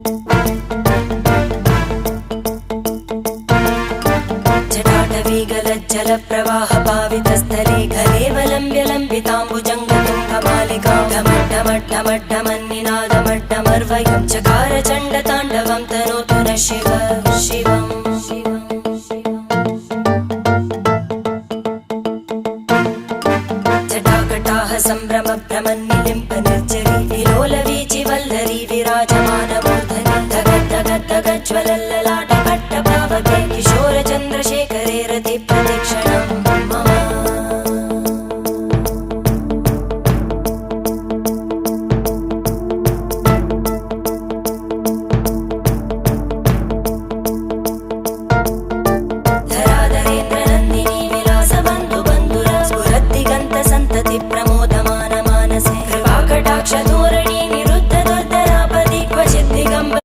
जटाटवीगलज्जलप्रवाहपावितस्थले घलेवलम्ब्य लम्बिताम्बुजङ्गतुङ्गमालिकां ढमड्ढमड्ढमड्ढमन्निनादमड्ढमर्वयं चकार चण्डताण्डवं तनोतु नः शिव शिवम् जटाकटाः सम्भ्रमभ्रमन्नि